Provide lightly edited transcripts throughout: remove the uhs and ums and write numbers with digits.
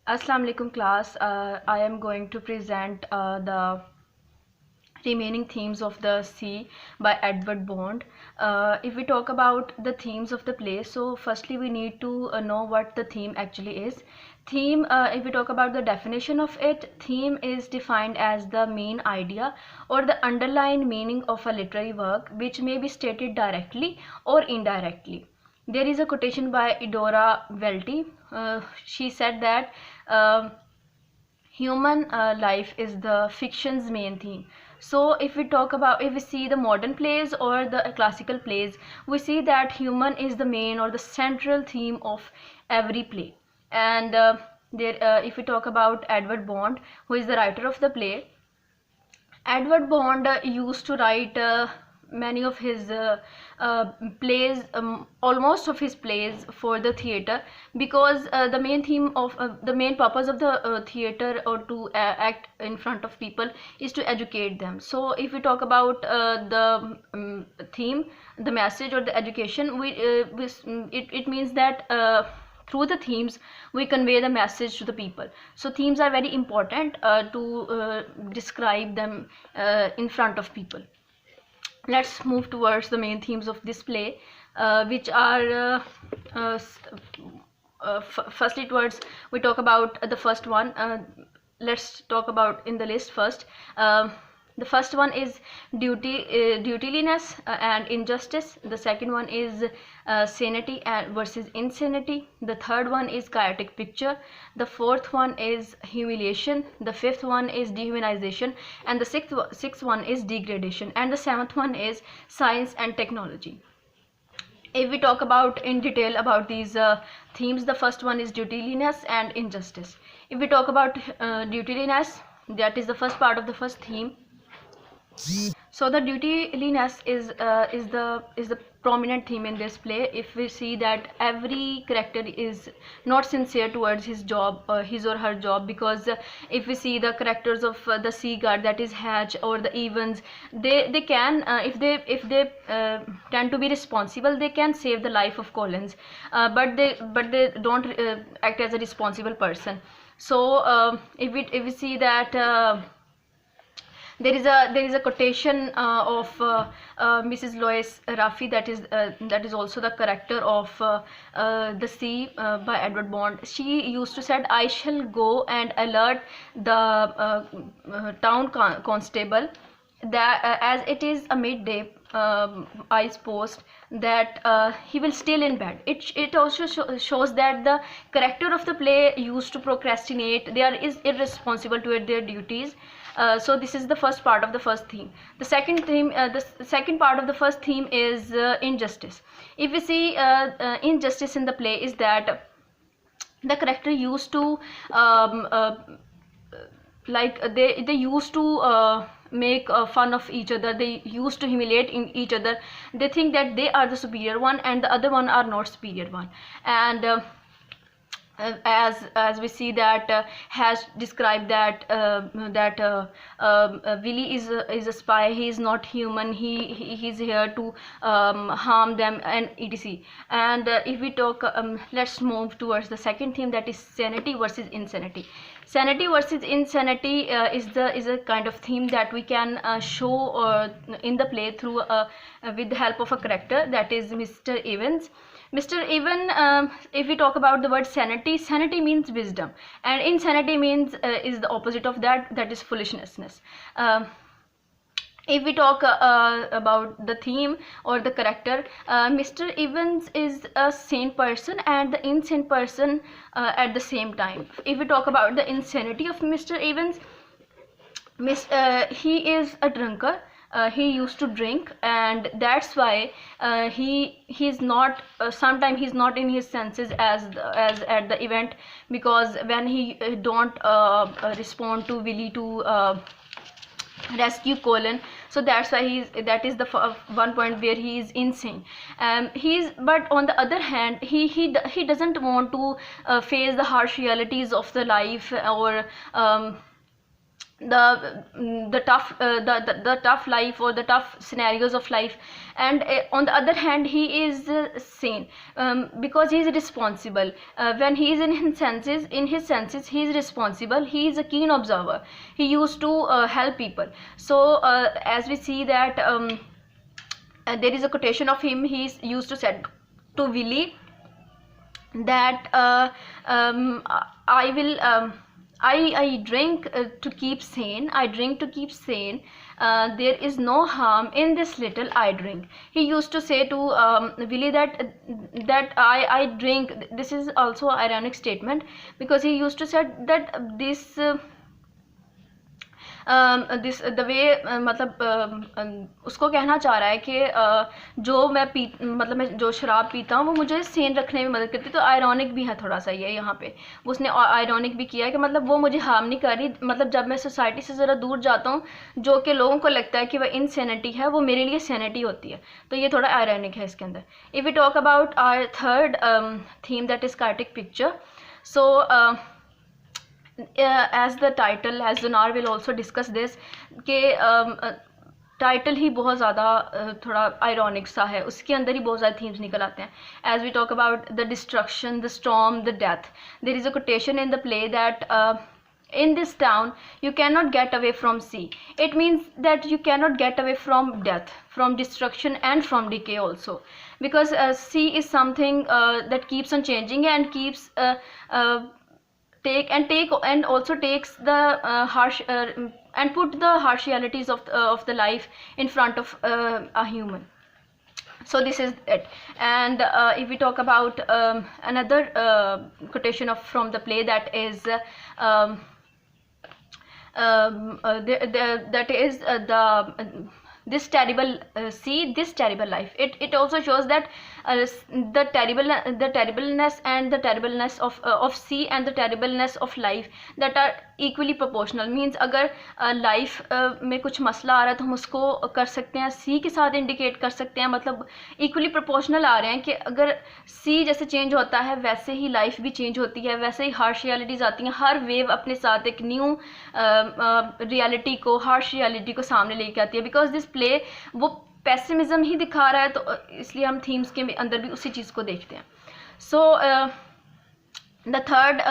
Assalamu alaikum class. I am going to present the remaining themes of the Sea by Edward Bond. If we talk about the themes of the play, so firstly we need to know what the theme actually is. Theme, if we talk about the definition of it, theme is defined as the main idea or the underlying meaning of a literary work, which may be stated directly or indirectly. There is a quotation by Idora Welty. She said that human life is the fiction's main theme. So if we see the modern plays or the classical plays, we see that human is the main or the central theme of every play. And if we talk about Edward Bond, who is the writer of the play, Edward Bond used to write many of his plays, almost of his plays for the theater, because the main purpose of the theater or to act in front of people is to educate them. So if we talk about the theme, the message or the education, it means that through the themes we convey the message to the people. So themes are very important to describe them in front of people. Let's move towards the main themes of this play, which are firstly towards we talk about the first one. Let's talk about in the list first. The first one is dutiliness and injustice. The second one is sanity and versus insanity. The third one is chaotic picture. The fourth one is humiliation. The fifth one is dehumanization, and the sixth one is degradation, and the seventh one is science and technology. If we talk about in detail about these themes, the first one is dutiliness and injustice. If we talk about dutiliness, that is the first part of the first theme. So the dutiliness is the prominent theme in this play. If we see that every character is not sincere towards his job, his or her job, because if we see the characters of the sea guard, that is Hatch, or the Evans, they can if they tend to be responsible, they can save the life of Collins, but they don't act as a responsible person. So if we see that there is a quotation of Mrs. Lois Raffi, that is also the character of the Sea by Edward Bond. She used to said, "I shall go and alert the town constable that as it is a midday ice post, that he will still in bed." It also shows that the character of the play used to procrastinate. They are irresponsible toward their duties. So this is the first part of the first theme. The second theme, the second part of the first theme is injustice. If we see injustice in the play, is that the character used to they used to make fun of each other. They used to humiliate in each other. They think that they are the superior one and the other one are not superior one. And as we see that has described that Willie is a spy. He is not human. He's here to harm them and etc. And if we talk, let's move towards the second theme, that is sanity versus insanity. Sanity versus insanity is a kind of theme that we can show in the play through with the help of a character, that is Mr. Evans. Mr. Even, if we talk about the word sanity, sanity means wisdom, and insanity means is the opposite of that, that is foolishness. If we talk about the theme or the character, Mr. Evans is a sane person and the insane person at the same time. If we talk about the insanity of Mr. Evans, he is a drunkard. He used to drink, and that's why he's not sometimes he's not in his senses as at the event, because when he don't respond to Willie to rescue Colin, so that's why that is the one point where he is insane. But on the other hand, he doesn't want to face the harsh realities of the life, or the tough the tough life or the tough scenarios of life. And on the other hand, he is sane, because he is responsible. When he is in his senses, he is responsible, he is a keen observer, he used to help people. So as we see that there is a quotation of him. He used to say to Willie that I will I drink to keep sane. I drink to keep sane. There is no harm in this little I drink. He used to say to Willie that I drink. This is also an ironic statement, because he used to say that this this the way मतलब उसको कहना चाह रहा है कि जो मैं मतलब मैं जो शराब पीता हूँ वो मुझे सेन रखने में मदद करती है। तो आयरॉनिक भी है थोड़ा सा ये यहाँ पे, उसने आयरॉनिक भी किया है कि मतलब वो मुझे हार्म नहीं कर रही। मतलब जब मैं सोसाइटी से ज़रा दूर जाता हूँ, जो कि लोगों को लगता है कि वह इनसेनिटी है, वो मेरे लिए सैनिटी होती है। तो ये थोड़ा आयरॉनिक है इसके अंदर। If we talk about our third theme, that is Kartik picture. So as the title, as Zunar will also discuss this, कि टाइटल ही बहुत ज़्यादा थोड़ा आयरॉनिक सा है, उसके अंदर ही बहुत ज़्यादा थीम्स निकल आते हैं। As we talk about the destruction, the storm, the death, there is a quotation in the play that in this town you cannot get away from sea. It means that you cannot get away from death, from destruction and from decay also, because sea is something that keeps on changing and keeps take and also takes the harsh and put the harsh realities of the life in front of a human. So this is it. And if we talk about another quotation from the play, that is that is this terrible sea, this terrible life. It also shows that the terribleness and the terribleness of sea and the terribleness of life, that are equally proportional. Means अगर life में कुछ मसला आ रहा है तो हम उसको कर सकते हैं सी के साथ इंडिकेट कर सकते हैं, मतलब इक्वली प्रोपोर्शनल आ रहे हैं कि अगर सी जैसे चेंज होता है वैसे ही लाइफ भी चेंज होती है, वैसे ही हार्श रियलिटीज़ आती हैं। हर वेव अपने साथ एक न्यू रियलिटी को, हार्श रियलिटी को सामने लेके आती है। बिकॉज दिस प्ले वो पेसिमिज्म ही दिखा रहा है, तो इसलिए हम थीम्स के अंदर भी उसी चीज़ को देखते हैं। सो the third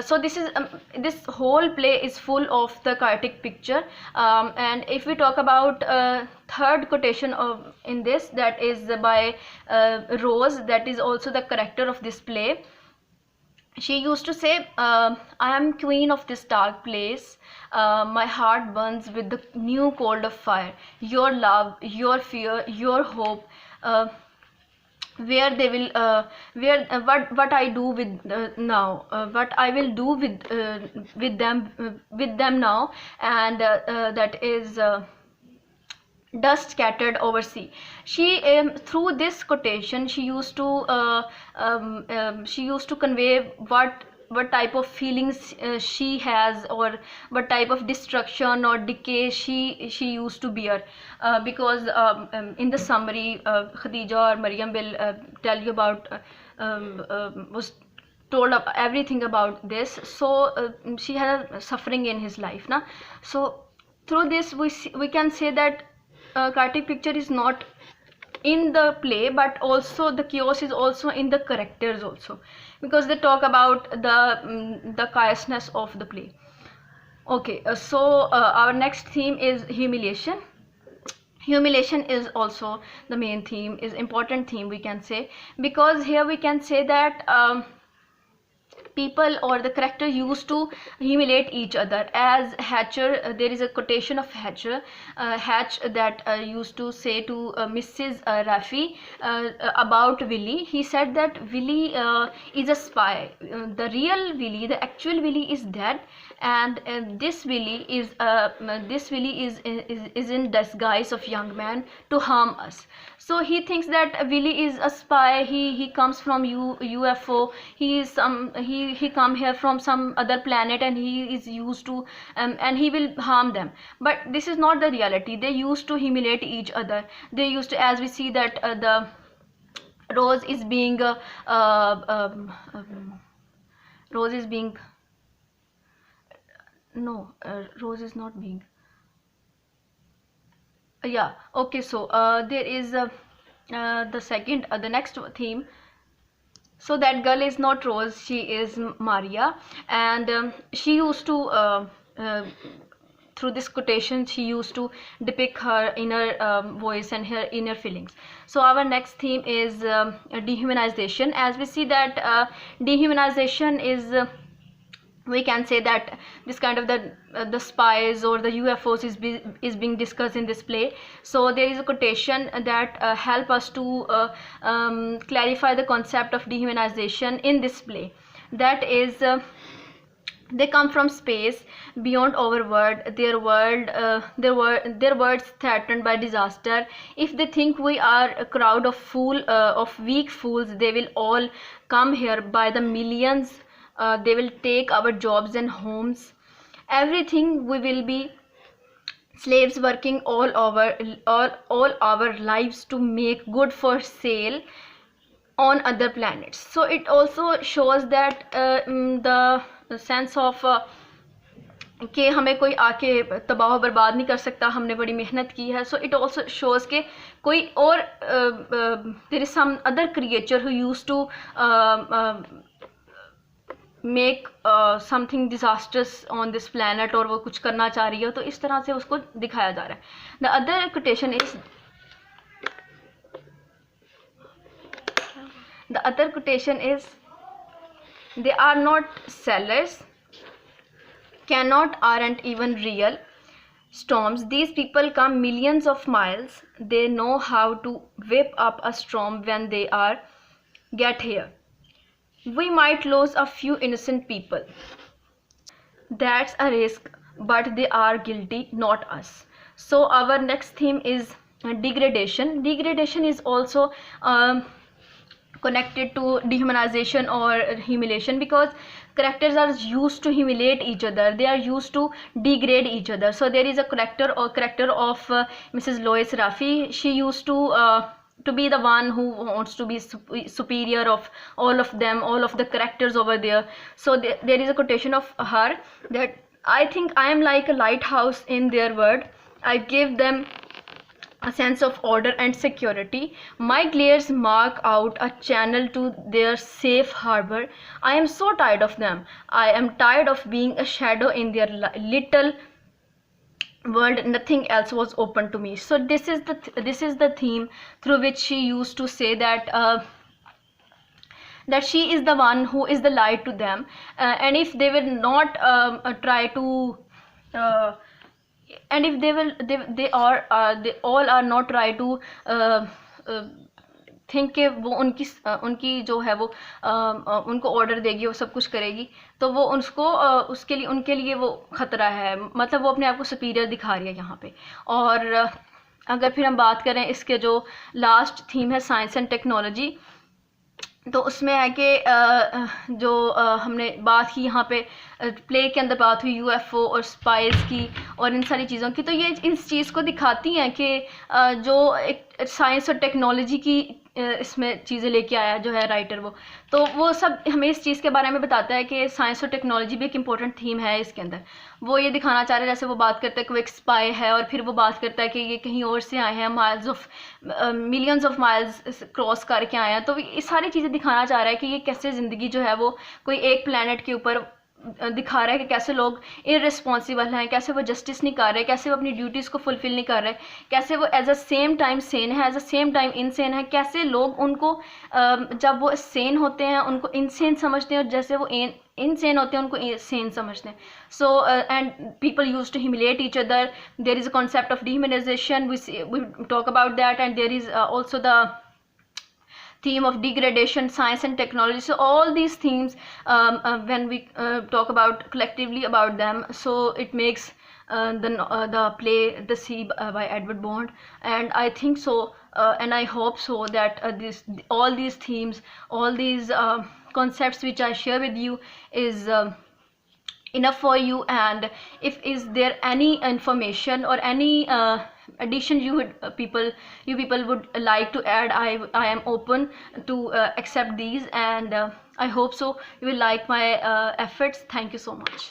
so this whole play is full of the chaotic picture, and if we talk about third quotation in this, that is by Rose, that is also the character of this play. She used to say, I am queen of this dark place, my heart burns with the new cold of fire, your love, your fear, your hope, where they will where what I do with now, what I will do with them now, and that is dust scattered over sea. She through this quotation she used to convey what type of feelings she has, or what type of destruction or decay she used to bear, because in the summary Khadija or Maryam will tell you about was told of everything about this. So she had a suffering in his life na. So through this we can say that chaotic picture is not in the play, but also the chaos is also in the characters also, because they talk about the chaosness of the play. Okay, so our next theme is humiliation. Humiliation is also the main theme, is important theme we can say, because here we can say that people or the character used to humiliate each other. As Hatcher, there is a quotation of Hatcher, Hatch, that used to say to Mrs. Raffi about Willie. He said that Willie is a spy. The real Willie, the actual Willie is dead, and this Willie is in disguise of young man to harm us. So he thinks that Willie is a spy. He comes from UFO. He come here from some other planet, and he is used to and he will harm them. But this is not the reality. They used to humiliate each other. They used to, as we see that the Rose is being No, rose is not being. Yeah, okay, so there is the next theme. So that girl is not Rose, she is Maria, and she used to uh, through this quotation she used to depict her inner voice and her inner feelings. So our next theme is dehumanization. As we see that dehumanization is we can say that this kind of the spies or the UFOs is being discussed in this play. So there is a quotation that help us to clarify the concept of dehumanization in this play. That is they come from space beyond our world, their words threatened by disaster. If they think we are a crowd of weak fools, they will all come here by the millions. They will take our jobs and homes, everything. We will be slaves working all our lives to make good for sale on other planets. So it also shows that the sense of कि हमें कोई आके तबाह बर्बाद नहीं कर सकता, हमने बड़ी मेहनत की है. सो इट ऑल्सो शोज़ के कोई और there is some other creature who use to make something disasters on this planet, और वो कुछ करना चाह रही है. तो इस तरह से उसको दिखाया जा रहा है. The other quotation is they are not sellers, cannot, aren't even real storms. These people come millions of miles. They know how to whip up a storm when they are get here. We might lose a few innocent people. That's a risk, but they are guilty, not us. So our next theme is degradation. Degradation is also connected to dehumanization or humiliation, because characters are used to humiliate each other, they are used to degrade each other. So there is a character of Mrs. Lois Rafi. She used to be the one who wants to be superior of all of them, all of the characters over there. So there is a quotation of her that I think I am like a lighthouse in their world. I give them a sense of order and security. My glares mark out a channel to their safe harbor. I am so tired of them. I am tired of being a shadow in their little world. Nothing else was open to me. So this is the theme through which she used to say that that she is the one who is the light to them, and if they will not try to and if they all are not try to think कि वो उनकी जो है वो उनको order देगी, वो सब कुछ करेगी, तो वो उसको उसके लिए उनके लिए वो ख़तरा है. मतलब वो अपने आप को सुपीरियर दिखा रही है यहाँ पे. और अगर फिर हम बात करें इसके जो लास्ट थीम है साइंस एंड टेक्नोलॉजी, तो उसमें है कि जो हमने बात की यहाँ पे प्ले के अंदर बात हुई यूएफओ और स्पाइस की और इन सारी चीज़ों की, तो ये इस चीज़ को दिखाती हैं कि जो एक साइंस और टेक्नोलॉजी की इसमें चीज़ें लेके आया जो है राइटर, वो सब हमें इस चीज़ के बारे में बताता है कि साइंस और टेक्नोलॉजी भी एक इम्पोर्टेंट थीम है इसके अंदर. वो ये दिखाना चाह रहे हैं, जैसे वो बात करता है कि वो एक स्पाई है और फिर वो बात करता है कि ये कहीं और से आए हैं, मिलियंस ऑफ माइल्स क्रॉस करके आए हैं. तो ये सारी चीज़ें दिखाना चाह रहा है कि ये कैसे ज़िंदगी जो है वो कोई एक प्लैनेट के ऊपर दिखा रहा है कि कैसे लोग इररिस्पॉन्सिबल हैं, कैसे वो जस्टिस नहीं कर रहे, कैसे वो अपनी ड्यूटीज़ को फुलफ़िल नहीं कर रहे, कैसे वो as a same time sane है, as a same time insane है, कैसे लोग उनको जब वो सेन होते हैं उनको इनसेन समझते हैं और जैसे वो इनसेन होते हैं उनको सेन समझते हैं. So and people use to humiliate each other. There is a concept of dehumanisation, we talk about that, and there is also the theme of degradation, science and technology. So all these themes when we talk about collectively about them, so it makes the play The Sea by Edward Bond. And I think so and I hope so that all these themes, all these concepts which I share with you is enough for you. And if is there any information or any addition you people would like to add, I am open to accept these, and I hope so you will like my efforts. Thank you so much.